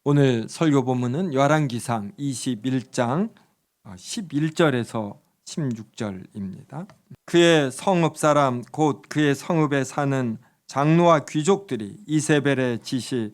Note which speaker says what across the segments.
Speaker 1: 오늘 설교 본문은 열왕기상 21장 11절에서 16절입니다. 그의 성읍 사람 곧 그의 성읍에 사는 장로와 귀족들이 이세벨의 지시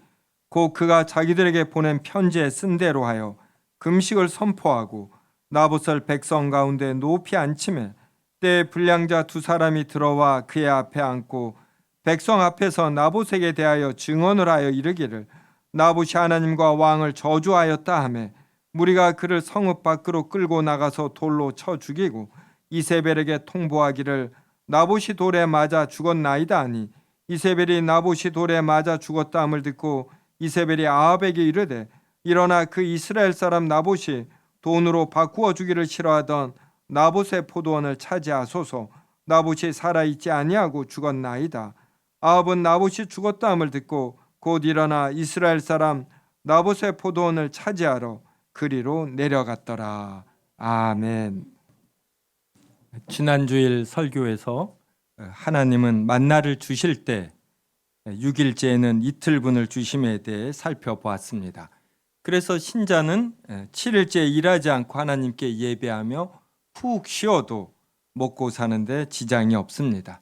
Speaker 1: 곧 그가 자기들에게 보낸 편지에 쓴 대로 하여 금식을 선포하고 나봇을 백성 가운데 높이 앉히매 때에 불량자 두 사람이 들어와 그의 앞에 앉고 백성 앞에서 나봇에게 대하여 증언을 하여 이르기를 나봇이 하나님과 왕을 저주하였다 하매 무리가 그를 성읍 밖으로 끌고 나가서 돌로 쳐 죽이고 이세벨에게 통보하기를 나봇이 돌에 맞아 죽었나이다 하니 이세벨이 나봇이 돌에 맞아 죽었다 함을 듣고 이세벨이 아합에게 이르되 일어나 그 이스라엘 사람 나봇이 돈으로 바꾸어 주기를 싫어하던 나봇의 포도원을 차지하소서. 나봇이 살아있지 아니하고 죽었나이다. 아합은 나봇이 죽었다 함을 듣고 곧 일어나 이스라엘 사람 나봇의 포도원을 차지하러 그리로 내려갔더라. 아멘. 지난주일 설교에서 하나님은 만나를 주실 때 6일째에는 이틀분을 주심에 대해 살펴보았습니다. 그래서 신자는 7일째 일하지 않고 하나님께 예배하며 푹 쉬어도 먹고 사는데 지장이 없습니다.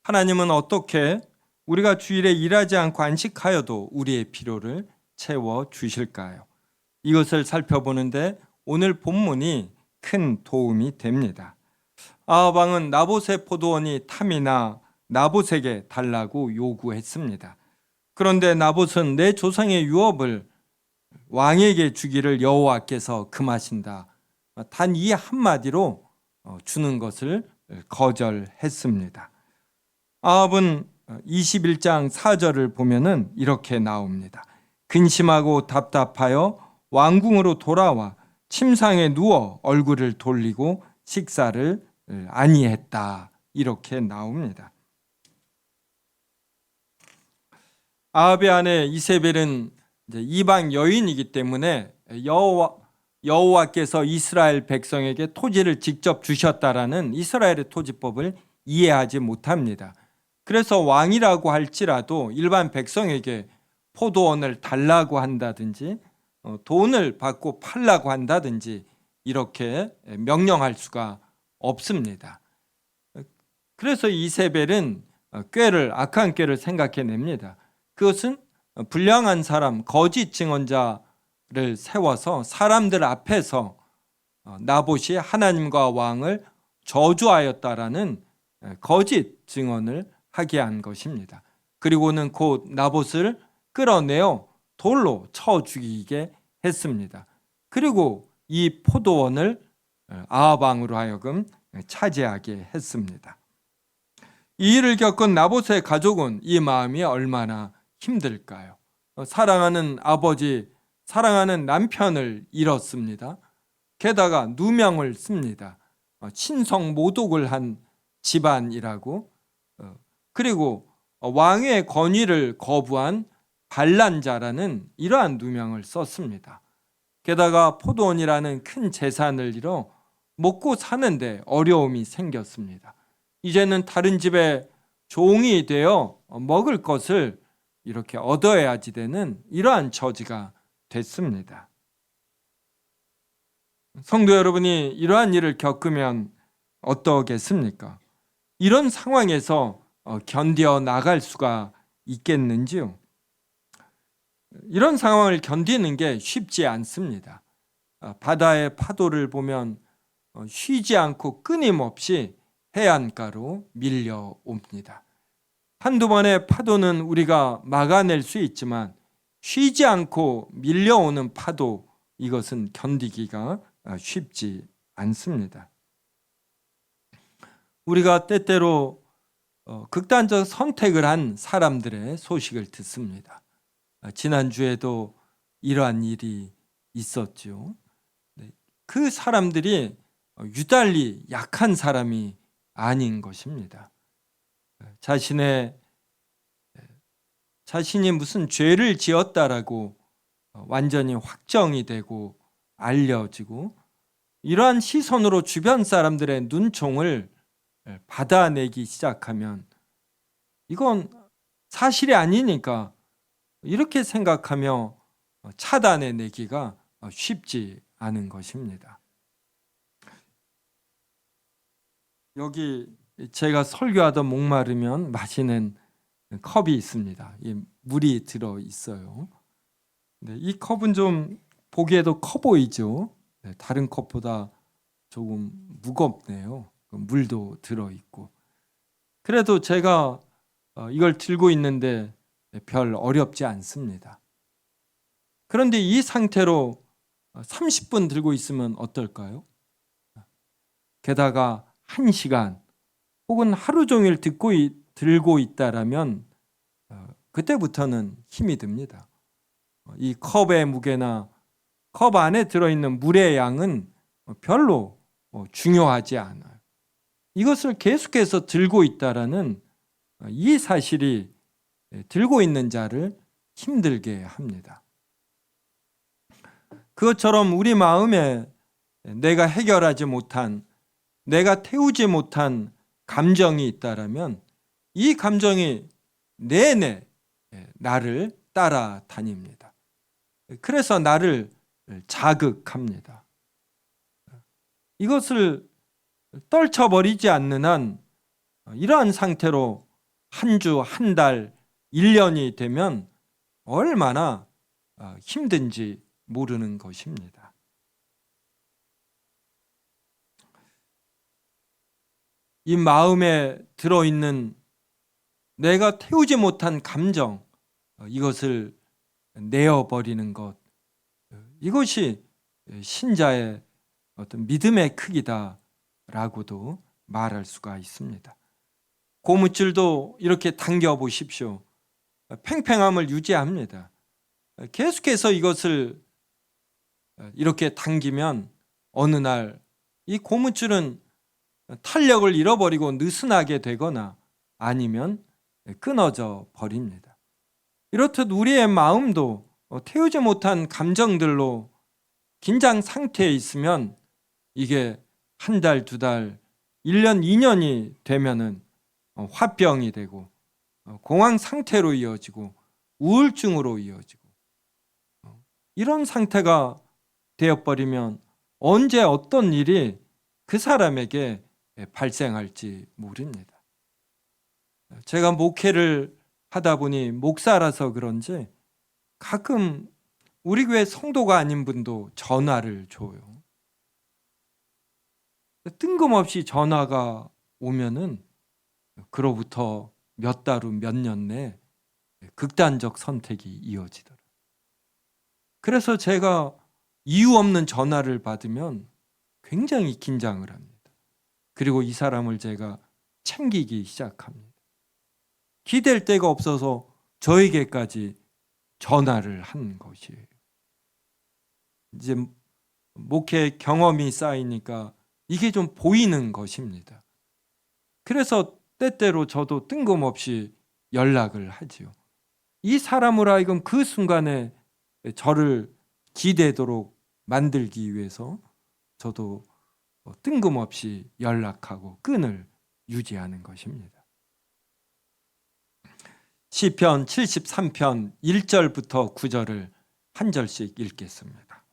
Speaker 1: 하나님은 어떻게 우리가 주일에 일하지 않고 안식하여도 우리의 필요를 채워 주실까요? 이것을 살펴보는데 오늘 본문이 큰 도움이 됩니다. 아합 왕은 나봇의 포도원이 탐이나 나봇에게 달라고 요구했습니다. 그런데 나봇은 내 조상의 유업을 왕에게 주기를 여호와께서 금하신다. 단 이 한마디로 주는 것을 거절했습니다. 아합은 21장 4절을 보면은 이렇게 나옵니다. 근심하고 답답하여 왕궁으로 돌아와 침상에 누워 얼굴을 돌리고 식사를 아니했다. 이렇게 나옵니다. 아합의 아내 이세벨은 이방 여인이기 때문에 여호와께서 이스라엘 백성에게 토지를 직접 주셨다라는 이스라엘의 토지법을 이해하지 못합니다. 그래서 왕이라고 할지라도 일반 백성에게 포도원을 달라고 한다든지 돈을 받고 팔라고 한다든지 이렇게 명령할 수가 없습니다. 그래서 이세벨은 악한 꾀를 생각해냅니다. 그것은 불량한 사람, 거짓 증언자를 세워서 사람들 앞에서 나봇이 하나님과 왕을 저주하였다라는 거짓 증언을 하게 한 것입니다. 그리고는 곧 나봇을 끌어내어 돌로 쳐 죽이게 했습니다. 그리고 이 포도원을 아합 왕으로 하여금 차지하게 했습니다. 이 일을 겪은 나봇의 가족은 이 마음이 얼마나 힘들까요? 사랑하는 아버지, 사랑하는 남편을 잃었습니다. 게다가 누명을 씁니다. 친성 모독을 한 집안이라고. 그리고 왕의 권위를 거부한 반란자라는 이러한 누명을 썼습니다. 게다가 포도원이라는 큰 재산을 잃어 먹고 사는데 어려움이 생겼습니다. 이제는 다른 집에 종이 되어 먹을 것을 이렇게 얻어야지 되는 이러한 처지가 됐습니다. 성도 여러분이 이러한 일을 겪으면 어떠겠습니까? 이런 상황에서 견뎌 나갈 수가 있겠는지요? 이런 상황을 견디는 게 쉽지 않습니다. 바다의 파도를 보면 쉬지 않고 끊임없이 해안가로 밀려옵니다. 한두 번의 파도는 우리가 막아낼 수 있지만 쉬지 않고 밀려오는 파도, 이것은 견디기가 쉽지 않습니다. 우리가 때때로 극단적 선택을 한 사람들의 소식을 듣습니다. 지난주에도 이러한 일이 있었죠. 그 사람들이 유달리 약한 사람이 아닌 것입니다. 자신이 무슨 죄를 지었다라고 완전히 확정이 되고 알려지고 이러한 시선으로 주변 사람들의 눈총을 받아내기 시작하면 이건 사실이 아니니까 이렇게 생각하며 차단해 내기가 쉽지 않은 것입니다. 여기 제가 설교하다 목마르면 마시는 컵이 있습니다. 물이 들어 있어요. 이 컵은 좀 보기에도 커 보이죠. 다른 컵보다 조금 무겁네요. 물도 들어 있고. 그래도 제가 이걸 들고 있는데 별 어렵지 않습니다. 그런데 이 상태로 30분 들고 있으면 어떨까요? 게다가 1시간 혹은 하루 종일 들고 있다라면 그때부터는 힘이 듭니다. 이 컵의 무게나 컵 안에 들어있는 물의 양은 별로 중요하지 않아요. 이것을 계속해서 들고 있다라는 이 사실이 들고 있는 자를 힘들게 합니다. 그것처럼 우리 마음에 내가 해결하지 못한, 내가 태우지 못한 감정이 있다라면 이 감정이 내내 나를 따라다닙니다. 그래서 나를 자극합니다. 이것을 떨쳐버리지 않는 한 이러한 상태로 한 주, 한 달, 1년이 되면 얼마나 힘든지 모르는 것입니다. 이 마음에 들어있는 내가 태우지 못한 감정, 이것을 내어버리는 것, 이것이 신자의 어떤 믿음의 크기다라고도 말할 수가 있습니다. 고무줄도 이렇게 당겨 보십시오. 팽팽함을 유지합니다. 계속해서 이것을 이렇게 당기면 어느 날 이 고무줄은 탄력을 잃어버리고 느슨하게 되거나 아니면 끊어져 버립니다. 이렇듯 우리의 마음도 태우지 못한 감정들로 긴장 상태에 있으면 이게 한 달, 두 달, 1년, 2년이 되면은 화병이 되고 공황 상태로 이어지고 우울증으로 이어지고 이런 상태가 되어버리면 언제 어떤 일이 그 사람에게 발생할지 모릅니다. 제가 목회를 하다 보니 목사라서 그런지 가끔 우리 교회 성도가 아닌 분도 전화를 줘요. 뜬금없이 전화가 오면은 그로부터 몇 달 후, 몇 년 내 극단적 선택이 이어지더라고요. 그래서 제가 이유 없는 전화를 받으면 굉장히 긴장을 합니다. 그리고 이 사람을 제가 챙기기 시작합니다. 기댈 데가 없어서 저에게까지 전화를 한 것이에요. 이제 목회 경험이 쌓이니까 이게 좀 보이는 것입니다. 그래서 때때로 저도 뜬금없이 연락을 하지요. 이 사람으로 하여금 그 순간에 저를 기대도록 만들기 위해서 저도 뜬금없이 연락하고 끈을 유지하는 것입니다. 시편 73편 1절부터 9절을 한 절씩 읽겠습니다.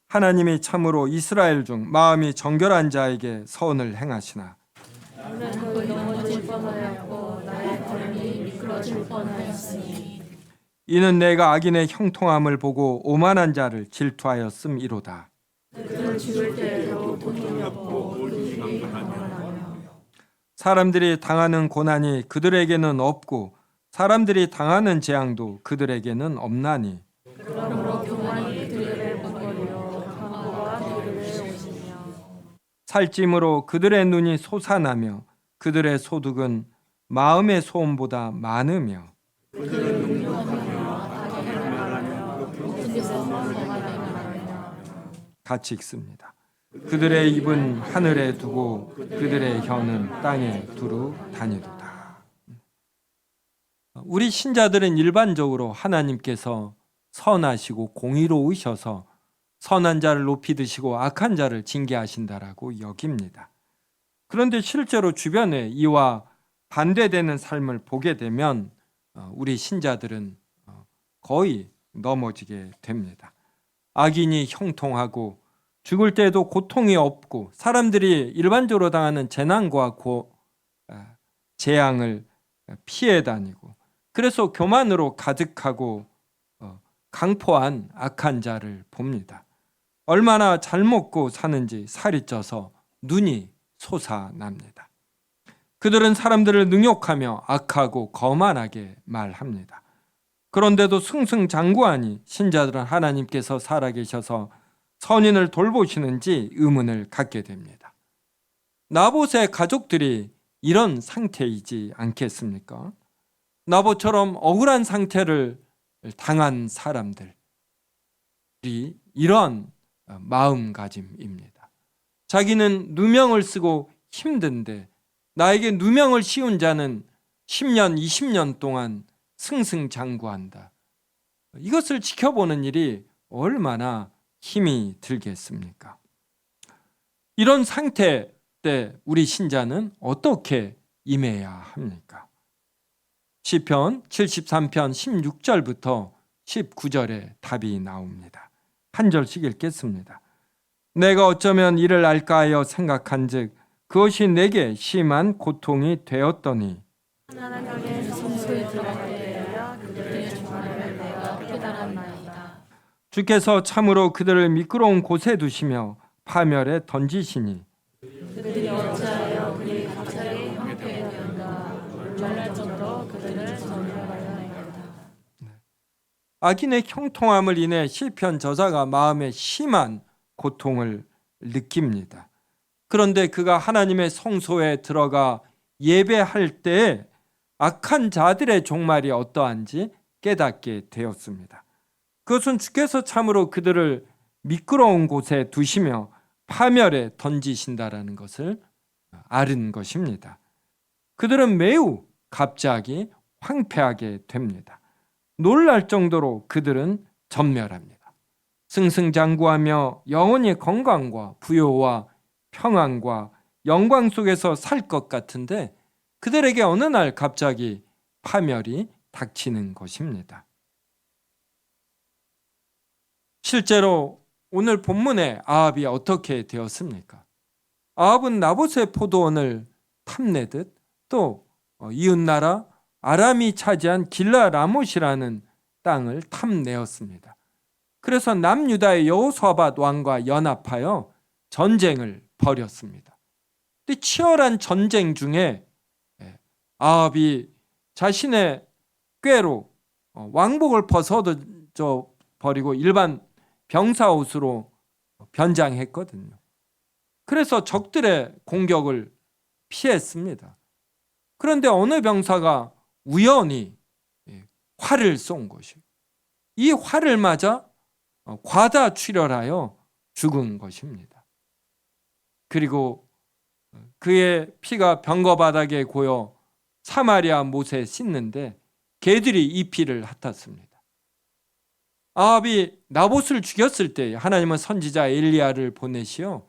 Speaker 1: 하나님이 참으로 이스라엘 중 마음이 정결한 자에게 선을 행하시나
Speaker 2: 나는 넘어질 뻔하였고 나의 걸음이 미끄러질 뻔하였으니
Speaker 1: 이는 내가 악인의 형통함을 보고 오만한 자를 질투하였음이로다.
Speaker 2: 그들은 죽을 때에도 돈이 없고 물질이 강건하며
Speaker 1: 사람들이 당하는 고난이 그들에게는 없고 사람들이 당하는 재앙도 그들에게는 없나니
Speaker 2: 그러므로 교만이 그들을 묶어리어 강고가 그들을 오시며
Speaker 1: 살찜으로 그들의 눈이 솟아나며 그들의 소득은 마음의 소음보다 많으며 같이 읽습니다. 그들의 입은 하늘에 두고 그들의 혀는 땅에 두루 다니도다. 우리 신자들은 일반적으로 하나님께서 선하시고 공의로우셔서 선한 자를 높이 드시고 악한 자를 징계하신다라고 여깁니다. 그런데 실제로 주변에 이와 반대되는 삶을 보게 되면 우리 신자들은 거의 넘어지게 됩니다. 악인이 형통하고 죽을 때에도 고통이 없고 사람들이 일반적으로 당하는 재난과 재앙을 피해 다니고 그래서 교만으로 가득하고 강포한 악한 자를 봅니다. 얼마나 잘 먹고 사는지 살이 쪄서 눈이 솟아납니다. 그들은 사람들을 능욕하며 악하고 거만하게 말합니다. 그런데도 승승장구하니 신자들은 하나님께서 살아계셔서 선인을 돌보시는지 의문을 갖게 됩니다. 나봇의 가족들이 이런 상태이지 않겠습니까? 나봇처럼 억울한 상태를 당한 사람들이 이런 마음가짐입니다. 자기는 누명을 쓰고 힘든데 나에게 누명을 씌운 자는 10년, 20년 동안 승승장구한다. 이것을 지켜보는 일이 얼마나 힘이 들겠습니까? 이런 상태 때 우리 신자는 어떻게 임해야 합니까? 시편 73편 16절부터 19절에 답이 나옵니다. 한 절씩 읽겠습니다. 내가 어쩌면 이를 알까 하여 생각한즉 그것이 내게 심한 고통이 되었더니
Speaker 2: 하나님의 성소에 들어갈 때에야 그들의 종말을 내가 깨달았나이다.
Speaker 1: 주께서 참으로 그들을 미끄러운 곳에 두시며 파멸에 던지시니
Speaker 2: 그들이 어찌하여 그리 갑자기 형편이 되었는가. 놀랄 정도로 그들을 전멸하였나이다.
Speaker 1: 악인의 형통함을 인해 시편 저자가 마음에 심한 고통을 느낍니다. 그런데 그가 하나님의 성소에 들어가 예배할 때 악한 자들의 종말이 어떠한지 깨닫게 되었습니다. 그것은 주께서 참으로 그들을 미끄러운 곳에 두시며 파멸에 던지신다라는 것을 아는 것입니다. 그들은 매우 갑자기 황폐하게 됩니다. 놀랄 정도로 그들은 전멸합니다. 승승장구하며 영원히 건강과 부요와 평안과 영광 속에서 살 것 같은데 그들에게 어느 날 갑자기 파멸이 닥치는 것입니다. 실제로 오늘 본문의 아합이 어떻게 되었습니까? 아합은 나봇의 포도원을 탐내듯 또 이웃나라 아람이 차지한 길라 라못이라는 땅을 탐내었습니다. 그래서 남유다의 여호사밧 왕과 연합하여 전쟁을 벌였습니다. 근데 치열한 전쟁 중에 아합이 자신의 꾀로 왕복을 벗어져 버리고 일반 병사 옷으로 변장했거든요. 그래서 적들의 공격을 피했습니다. 그런데 어느 병사가 우연히 활을 쏜 것이에요. 이 활을 맞아 과다 출혈하여 죽은 것입니다. 그리고 그의 피가 병거 바닥에 고여 사마리아 못에 씻는데 개들이 이 피를 핥았습니다. 아합이 나봇을 죽였을 때 하나님은 선지자 엘리야를 보내시어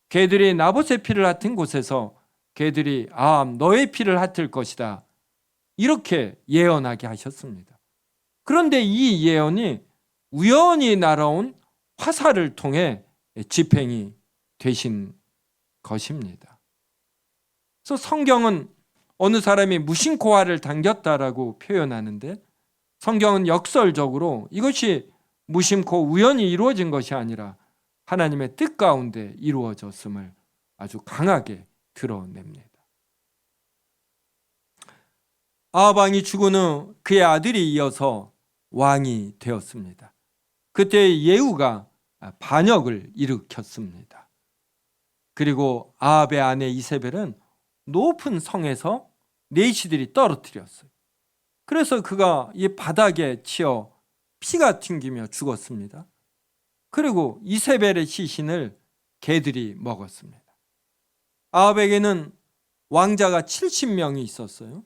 Speaker 1: 개들이 나봇의 피를 핥은 곳에서 개들이 아합 너의 피를 핥을 것이다 이렇게 예언하게 하셨습니다. 그런데 이 예언이 우연히 날아온 화살을 통해 집행이 되신 것입니다. 그래서 성경은 어느 사람이 무심코 활을 당겼다라고 표현하는데 성경은 역설적으로 이것이 무심코 우연히 이루어진 것이 아니라 하나님의 뜻 가운데 이루어졌음을 아주 강하게 드러냅니다. 아합 왕이 죽은 후 그의 아들이 이어서 왕이 되었습니다. 그때 예후가 반역을 일으켰습니다. 그리고 아합의 아내 이세벨은 높은 성에서 내시들이 떨어뜨렸어요. 그래서 그가 이 바닥에 치여 피가 튕기며 죽었습니다. 그리고 이세벨의 시신을 개들이 먹었습니다. 아합에게는 왕자가 70명이 있었어요.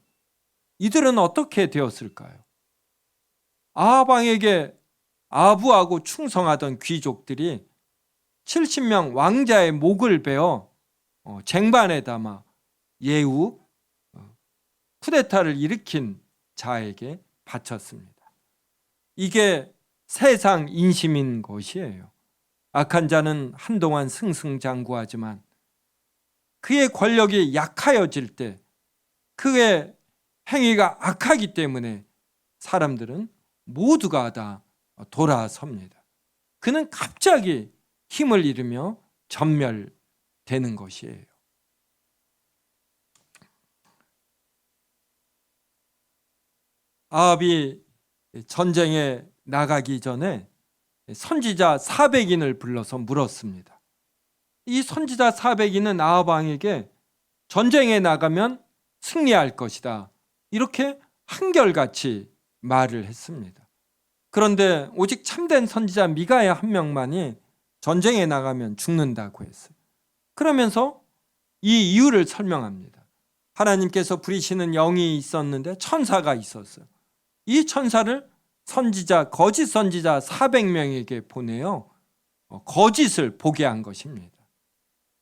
Speaker 1: 이들은 어떻게 되었을까요? 아합 왕에게 아부하고 충성하던 귀족들이 70명 왕자의 목을 베어 쟁반에 담아 예후 쿠데타를 일으킨 자에게 바쳤습니다. 이게 세상 인심인 것이에요. 악한 자는 한동안 승승장구하지만 그의 권력이 약하여질 때 그의 행위가 악하기 때문에 사람들은 모두가 다 돌아섭니다. 그는 갑자기 힘을 잃으며 전멸되는 것이에요. 아합이 전쟁에 나가기 전에 선지자 400인을 불러서 물었습니다. 이 선지자 400인은 아합 왕에게 전쟁에 나가면 승리할 것이다, 이렇게 한결같이 말을 했습니다. 그런데 오직 참된 선지자 미가야 한 명만이 전쟁에 나가면 죽는다고 했어요. 그러면서 이 이유를 설명합니다. 하나님께서 부리시는 영이 있었는데 천사가 있었어요. 이 천사를 거짓 선지자 400명에게 보내어 거짓을 보게 한 것입니다.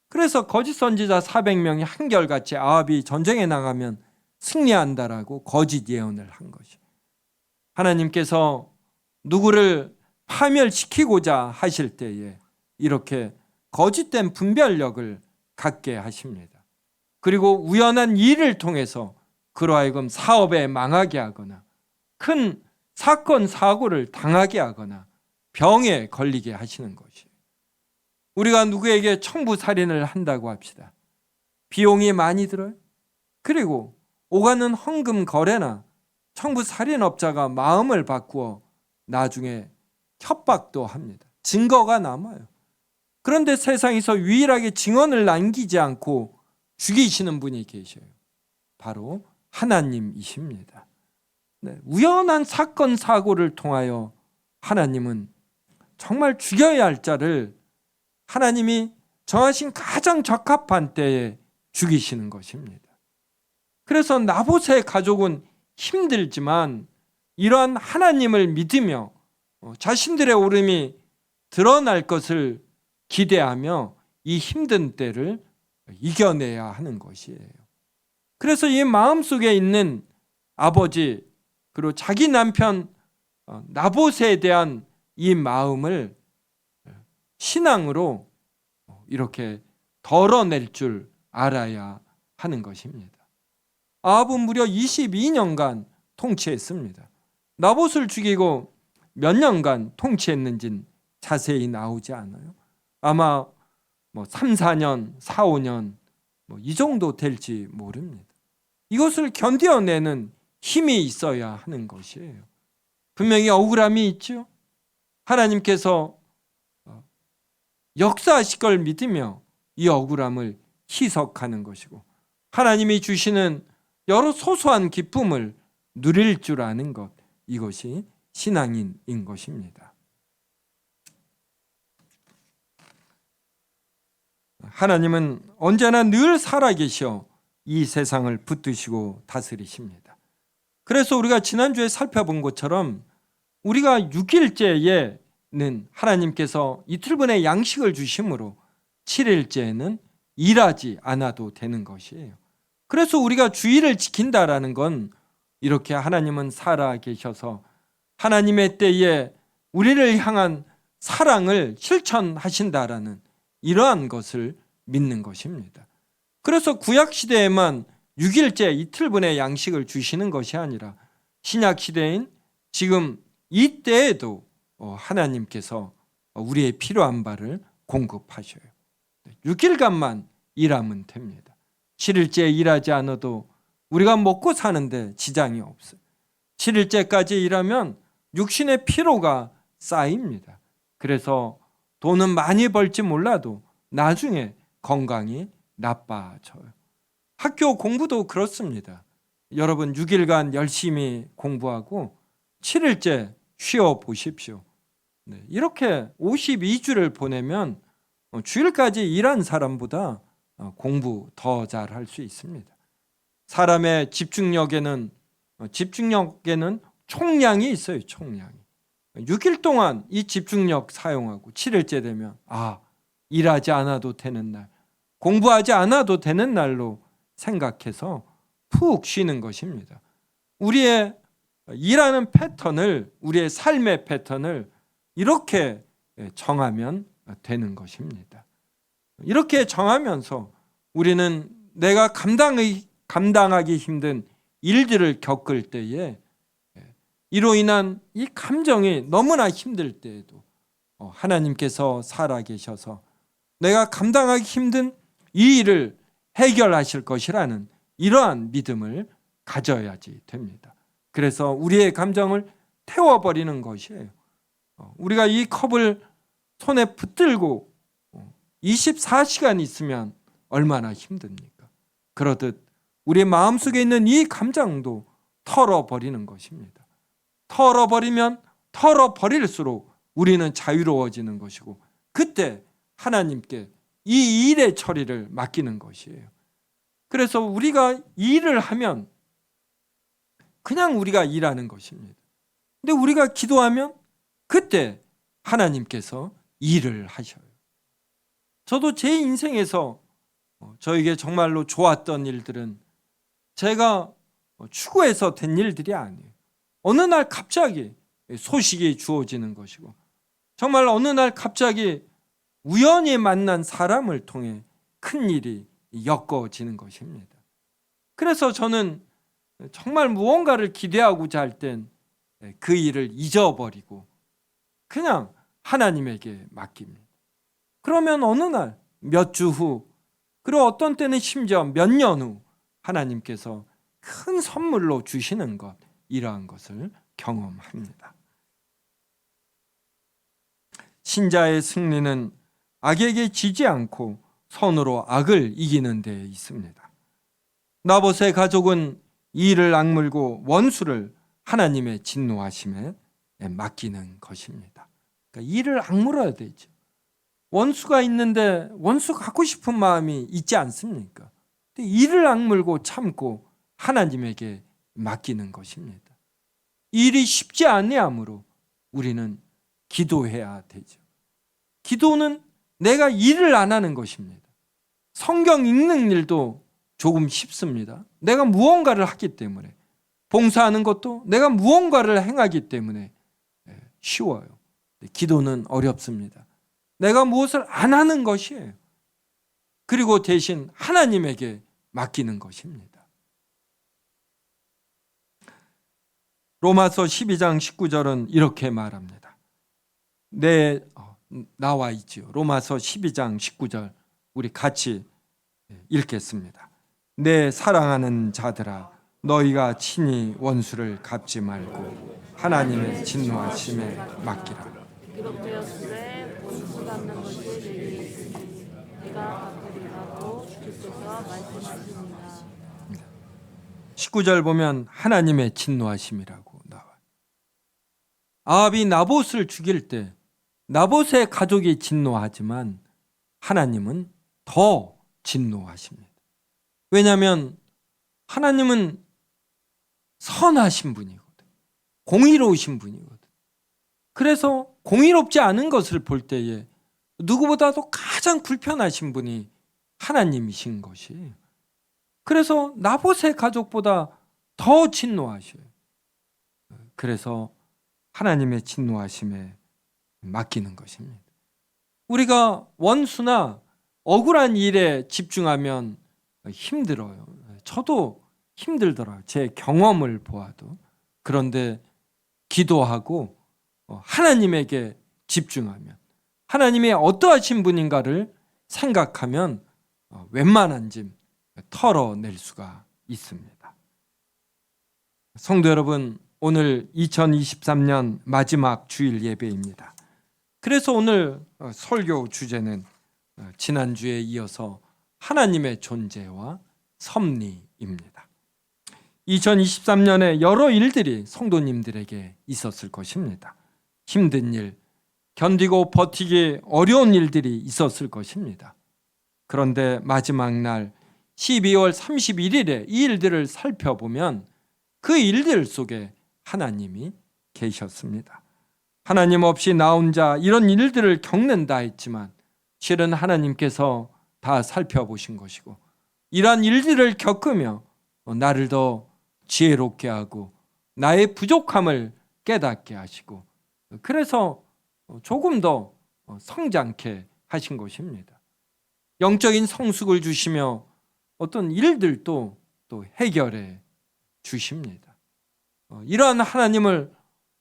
Speaker 1: 그래서 거짓 선지자 400명이 한결같이 아합이 전쟁에 나가면 승리한다라고 거짓 예언을 한 것이에요. 하나님께서 누구를 파멸시키고자 하실 때에 이렇게 거짓된 분별력을 갖게 하십니다. 그리고 우연한 일을 통해서 그로 하여금 사업에 망하게 하거나 큰 사건 사고를 당하게 하거나 병에 걸리게 하시는 것이에요. 우리가 누구에게 청부살인을 한다고 합시다. 비용이 많이 들어요. 그리고 오가는 헌금 거래나 청부살인업자가 마음을 바꾸어 나중에 협박도 합니다. 증거가 남아요. 그런데 세상에서 유일하게 증언을 남기지 않고 죽이시는 분이 계셔요. 바로 하나님이십니다. 우연한 사건 사고를 통하여 하나님은 정말 죽여야 할 자를 하나님이 정하신 가장 적합한 때에 죽이시는 것입니다. 그래서 나봇의 가족은 힘들지만 이러한 하나님을 믿으며 자신들의 옳음이 드러날 것을 기대하며 이 힘든 때를 이겨내야 하는 것이에요. 그래서 이 마음속에 있는 아버지 그리고 자기 남편 나봇에 대한 이 마음을 신앙으로 이렇게 덜어낼 줄 알아야 하는 것입니다. 아합은 무려 22년간 통치했습니다. 나봇을 죽이고 몇 년간 통치했는지는 자세히 나오지 않아요. 아마 3, 4년, 4, 5년 이 정도 될지 모릅니다. 이것을 견뎌내는 힘이 있어야 하는 것이에요. 분명히 억울함이 있죠. 하나님께서 역사하실 걸 믿으며 이 억울함을 희석하는 것이고 하나님이 주시는 여러 소소한 기쁨을 누릴 줄 아는 것, 이것이 신앙인인 것입니다. 하나님은 언제나 늘 살아계셔 이 세상을 붙드시고 다스리십니다. 그래서 우리가 지난주에 살펴본 것처럼 우리가 6일째에는 하나님께서 이틀분의 양식을 주심으로 7일째에는 일하지 않아도 되는 것이에요. 그래서 우리가 주일을 지킨다라는 건 이렇게 하나님은 살아계셔서 하나님의 때에 우리를 향한 사랑을 실천하신다라는 이러한 것을 믿는 것입니다. 그래서 구약시대에만 6일째 이틀분의 양식을 주시는 것이 아니라 신약시대인 지금 이때에도 하나님께서 우리의 필요한 바를 공급하셔요. 6일간만 일하면 됩니다. 7일째 일하지 않아도 우리가 먹고 사는데 지장이 없어요. 7일째까지 일하면 육신의 피로가 쌓입니다. 그래서 돈은 많이 벌지 몰라도 나중에 건강이 나빠져요. 학교 공부도 그렇습니다. 여러분 6일간 열심히 공부하고 7일째 쉬어 보십시오. 이렇게 52주를 보내면 주일까지 일한 사람보다 공부 더 잘할 수 있습니다. 사람의 집중력에는 총량이 있어요. 총량이. 6일 동안 이 집중력 사용하고 7일째 되면 일하지 않아도 되는 날, 공부하지 않아도 되는 날로 생각해서 푹 쉬는 것입니다. 우리의 일하는 패턴을, 우리의 삶의 패턴을 이렇게 정하면 되는 것입니다. 이렇게 정하면서 우리는 내가 감당하기 힘든 일들을 겪을 때에 이로 인한 이 감정이 너무나 힘들 때에도 하나님께서 살아계셔서 내가 감당하기 힘든 이 일을 해결하실 것이라는 이러한 믿음을 가져야지 됩니다. 그래서 우리의 감정을 태워버리는 것이에요. 우리가 이 컵을 손에 붙들고 24시간 있으면 얼마나 힘듭니까? 그러듯 우리 마음속에 있는 이 감정도 털어버리는 것입니다. 털어버리면 털어버릴수록 우리는 자유로워지는 것이고, 그때 하나님께 이 일의 처리를 맡기는 것이에요. 그래서 우리가 일을 하면 그냥 우리가 일하는 것입니다. 근데 우리가 기도하면 그때 하나님께서 일을 하셔요. 저도 제 인생에서 저에게 정말로 좋았던 일들은 제가 추구해서 된 일들이 아니에요. 어느 날 갑자기 소식이 주어지는 것이고, 정말 어느 날 갑자기 우연히 만난 사람을 통해 큰 일이 엮어지는 것입니다. 그래서 저는 정말 무언가를 기대하고자 할 땐 그 일을 잊어버리고 그냥 하나님에게 맡깁니다. 그러면 어느 날 몇 주 후, 그리고 어떤 때는 심지어 몇 년 후 하나님께서 큰 선물로 주시는 것, 이러한 것을 경험합니다. 신자의 승리는 악에게 지지 않고 선으로 악을 이기는 데 있습니다. 나봇의 가족은 이를 악물고 원수를 하나님의 진노하심에 맡기는 것입니다. 그러니까 이를 악물어야 되죠. 원수가 있는데 원수 갖고 싶은 마음이 있지 않습니까? 근데 이를 악물고 참고 하나님에게 맡기는 것입니다. 일이 쉽지 아니하므로 우리는 기도해야 되죠. 기도는 내가 일을 안 하는 것입니다. 성경 읽는 일도 조금 쉽습니다. 내가 무언가를 하기 때문에. 봉사하는 것도 내가 무언가를 행하기 때문에 쉬워요. 기도는 어렵습니다. 내가 무엇을 안 하는 것이에요. 그리고 대신 하나님에게 맡기는 것입니다. 로마서 12장 19절은 이렇게 말합니다. 나와 있지요. 로마서 12장 19절 우리 같이 읽겠습니다. 내 사랑하는 자들아, 너희가 친히 원수를 갚지 말고 하나님의 진노하심에 맡기라.
Speaker 2: 기록되었으되 원수 갚는 것이 내게 있으니 네가 갚으리라고 주께서 말씀하십니다.
Speaker 1: 19절 보면 하나님의 진노하심이라고 나와요. 아합이 나봇을 죽일 때 나봇의 가족이 진노하지만 하나님은 더 진노하십니다. 왜냐하면 하나님은 선하신 분이거든. 공의로우신 분이거든. 그래서 공의롭지 않은 것을 볼 때에 누구보다도 가장 불편하신 분이 하나님이신 것이에요. 그래서 나봇의 가족보다 더 진노하셔요. 그래서 하나님의 진노하심에 맡기는 것입니다. 우리가 원수나 억울한 일에 집중하면 힘들어요. 저도 힘들더라고요. 제 경험을 보아도. 그런데 기도하고 하나님에게 집중하면, 하나님이 어떠하신 분인가를 생각하면 웬만한 짐 털어낼 수가 있습니다. 성도 여러분, 오늘 2023년 마지막 주일 예배입니다. 그래서 오늘 설교 주제는 지난주에 이어서 하나님의 존재와 섭리입니다. 2023년에 여러 일들이 성도님들에게 있었을 것입니다. 힘든 일, 견디고 버티기 어려운 일들이 있었을 것입니다. 그런데 마지막 날 12월 31일에 이 일들을 살펴보면 그 일들 속에 하나님이 계셨습니다. 하나님 없이 나 혼자 이런 일들을 겪는다 했지만 실은 하나님께서 다 살펴보신 것이고, 이러한 일들을 겪으며 나를 더 지혜롭게 하고 나의 부족함을 깨닫게 하시고 그래서 조금 더 성장케 하신 것입니다. 영적인 성숙을 주시며 어떤 일들도 또 해결해 주십니다. 이러한 하나님을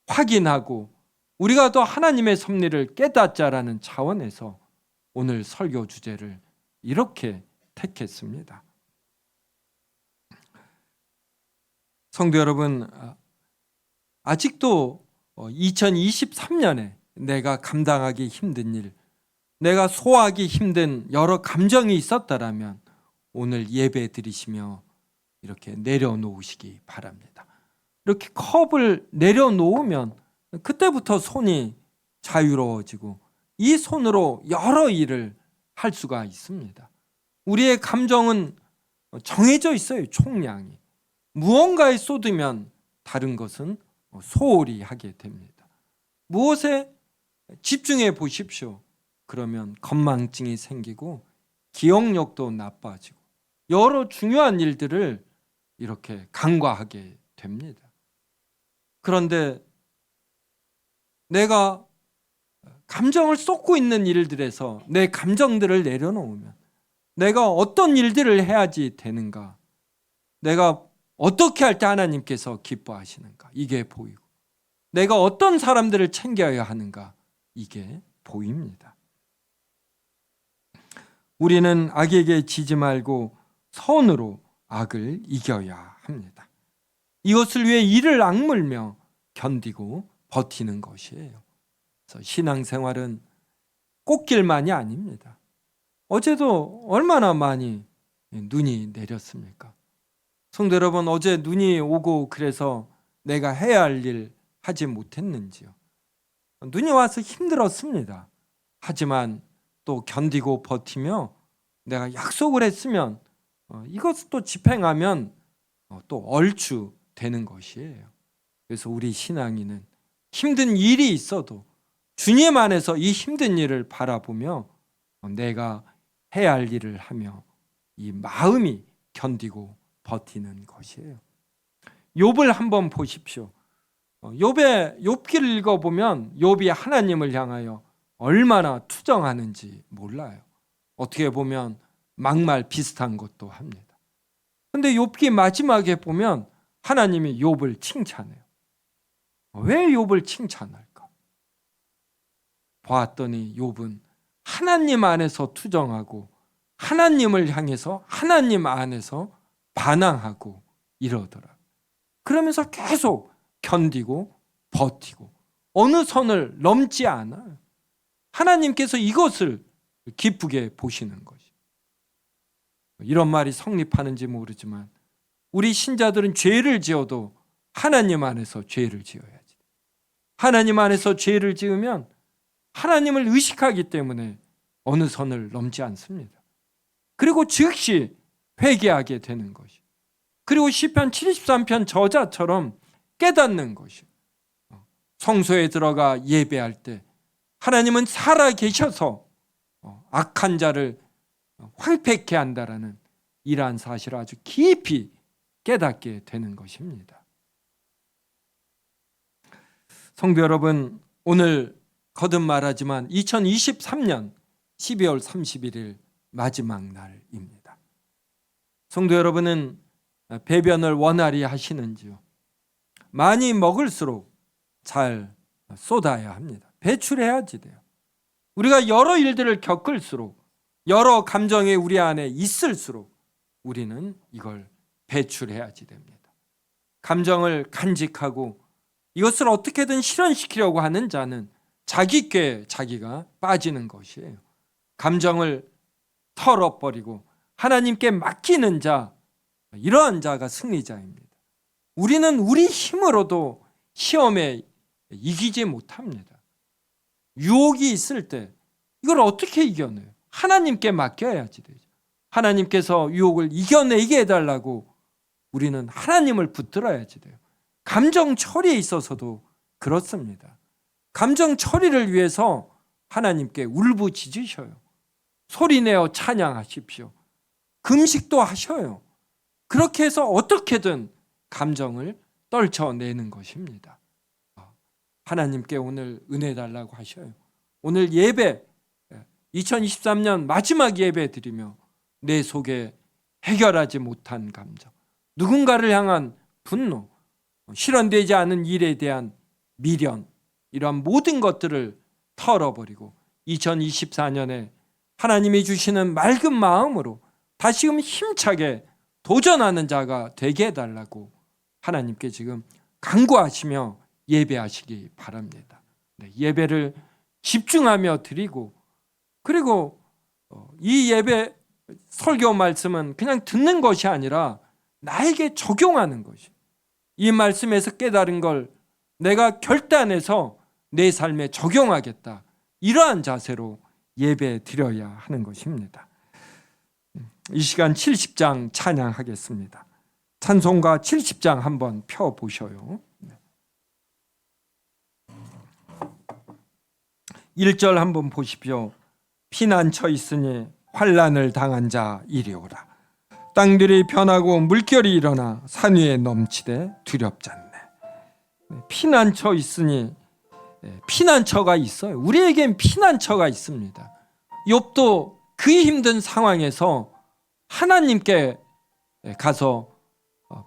Speaker 1: 확인하고 우리가 더 하나님의 섭리를 깨닫자라는 차원에서 오늘 설교 주제를 이렇게 택했습니다. 성도 여러분, 아직도 2023년에 내가 감당하기 힘든 일, 내가 소화하기 힘든 여러 감정이 있었다라면 오늘 예배 드리시며 이렇게 내려놓으시기 바랍니다. 이렇게 컵을 내려놓으면 그때부터 손이 자유로워지고 이 손으로 여러 일을 할 수가 있습니다. 우리의 감정은 정해져 있어요. 총량이. 무언가에 쏟으면 다른 것은 소홀히 하게 됩니다. 무엇에 집중해 보십시오. 그러면 건망증이 생기고 기억력도 나빠지고 여러 중요한 일들을 이렇게 간과하게 됩니다. 그런데 내가 감정을 쏟고 있는 일들에서 내 감정들을 내려놓으면 내가 어떤 일들을 해야지 되는가, 내가 어떻게 할 때 하나님께서 기뻐하시는가 이게 보이고 내가 어떤 사람들을 챙겨야 하는가 이게 보입니다. 우리는 악에게 지지 말고 선으로 악을 이겨야 합니다. 이것을 위해 이를 악물며 견디고 버티는 것이에요. 그래서 신앙생활은 꽃길만이 아닙니다. 어제도 얼마나 많이 눈이 내렸습니까? 성도 여러분, 어제 눈이 오고 그래서 내가 해야 할 일 하지 못했는지요? 눈이 와서 힘들었습니다. 하지만 또 견디고 버티며 내가 약속을 했으면 이것을 또 집행하면 또 얼추 되는 것이에요. 그래서 우리 신앙인은 힘든 일이 있어도 주님 안에서 이 힘든 일을 바라보며 내가 해야 할 일을 하며 이 마음이 견디고 버티는 것이에요. 욥을 한번 보십시오. 욥기를 읽어보면 욥이 하나님을 향하여 얼마나 투정하는지 몰라요. 어떻게 보면 막말 비슷한 것도 합니다. 그런데 욥기 마지막에 보면 하나님이 욥을 칭찬해요. 왜 욥을 칭찬할까? 봤더니 욥은 하나님 안에서 투정하고 하나님을 향해서 하나님 안에서 반항하고 이러더라. 그러면서 계속 견디고 버티고 어느 선을 넘지 않아요. 하나님께서 이것을 기쁘게 보시는 것이. 이런 말이 성립하는지 모르지만 우리 신자들은 죄를 지어도 하나님 안에서 죄를 지어야지. 하나님 안에서 죄를 지으면 하나님을 의식하기 때문에 어느 선을 넘지 않습니다. 그리고 즉시 회개하게 되는 것이. 그리고 시편 73편 저자처럼 깨닫는 것이. 성소에 들어가 예배할 때 하나님은 살아 계셔서 악한 자를 황폐케 한다라는 이러한 사실을 아주 깊이 깨닫게 되는 것입니다. 성도 여러분, 오늘 거듭 말하지만 2023년 12월 31일 마지막 날입니다. 성도 여러분은 배변을 원활히 하시는지요? 많이 먹을수록 잘 쏟아야 합니다. 배출해야지 돼요. 우리가 여러 일들을 겪을수록 여러 감정이 우리 안에 있을수록 우리는 이걸 배출해야지 됩니다. 감정을 간직하고 이것을 어떻게든 실현시키려고 하는 자는 자기 꾀에 자기가 빠지는 것이에요. 감정을 털어버리고 하나님께 맡기는 자, 이러한 자가 승리자입니다. 우리는 우리 힘으로도 시험에 이기지 못합니다. 유혹이 있을 때 이걸 어떻게 이겨내요? 하나님께 맡겨야지 되죠. 하나님께서 유혹을 이겨내게 해달라고 우리는 하나님을 붙들어야지 돼요. 감정 처리에 있어서도 그렇습니다. 감정 처리를 위해서 하나님께 울부짖으셔요. 소리내어 찬양하십시오. 금식도 하셔요. 그렇게 해서 어떻게든 감정을 떨쳐내는 것입니다. 하나님께 오늘 은혜 달라고 하셔요. 오늘 예배 2023년 마지막 예배 드리며 내 속에 해결하지 못한 감정, 누군가를 향한 분노, 실현되지 않은 일에 대한 미련, 이러한 모든 것들을 털어버리고 2024년에 하나님이 주시는 맑은 마음으로 다시금 힘차게 도전하는 자가 되게 해달라고 하나님께 지금 간구하시며 예배하시기 바랍니다. 예배를 집중하며 드리고, 그리고 이 예배 설교 말씀은 그냥 듣는 것이 아니라 나에게 적용하는 것이, 이 말씀에서 깨달은 걸 내가 결단해서 내 삶에 적용하겠다, 이러한 자세로 예배 드려야 하는 것입니다. 이 시간 70장 찬양하겠습니다. 찬송가 70장 한번 펴보셔요. 1절 한번 보십시오. 피난처 있으니 환난을 당한 자 이리 오라. 땅들이 변하고 물결이 일어나 산 위에 넘치되 두렵지 않네. 피난처 있으니, 피난처가 있어요. 우리에겐 피난처가 있습니다. 욥도 그 힘든 상황에서 하나님께 가서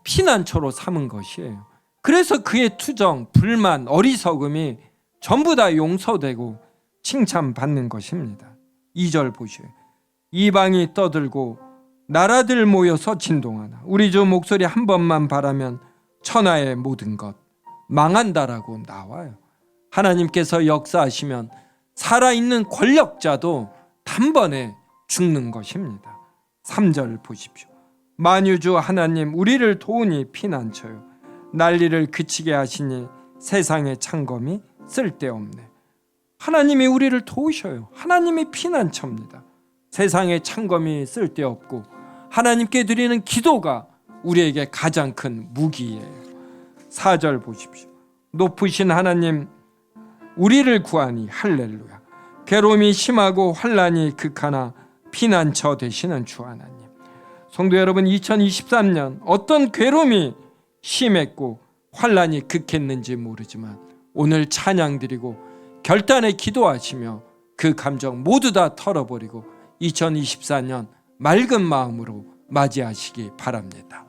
Speaker 1: 피난처로 삼은 것이에요. 그래서 그의 투정, 불만, 어리석음이 전부 다 용서되고 칭찬받는 것입니다. 2절 보시오. 이방이 떠들고 나라들 모여서 진동하나 우리 주 목소리 한 번만 바라면 천하의 모든 것 망한다라고 나와요. 하나님께서 역사하시면 살아있는 권력자도 단번에 죽는 것입니다. 3절 보십시오. 만유주 하나님 우리를 도우니 피난처요. 난리를 그치게 하시니 세상의 창검이 쓸데없네. 하나님이 우리를 도우셔요. 하나님이 피난처입니다. 세상의 창검이 쓸데없고 하나님께 드리는 기도가 우리에게 가장 큰 무기예요. 4절 보십시오. 높으신 하나님 우리를 구하니 할렐루야. 괴로움이 심하고 환난이 극하나 피난처 되시는 주 하나님. 성도 여러분, 2023년 어떤 괴로움이 심했고 환난이 극했는지 모르지만 오늘 찬양 드리고 결단에 기도하시며 그 감정 모두 다 털어버리고 2024년 맑은 마음으로 맞이하시기 바랍니다.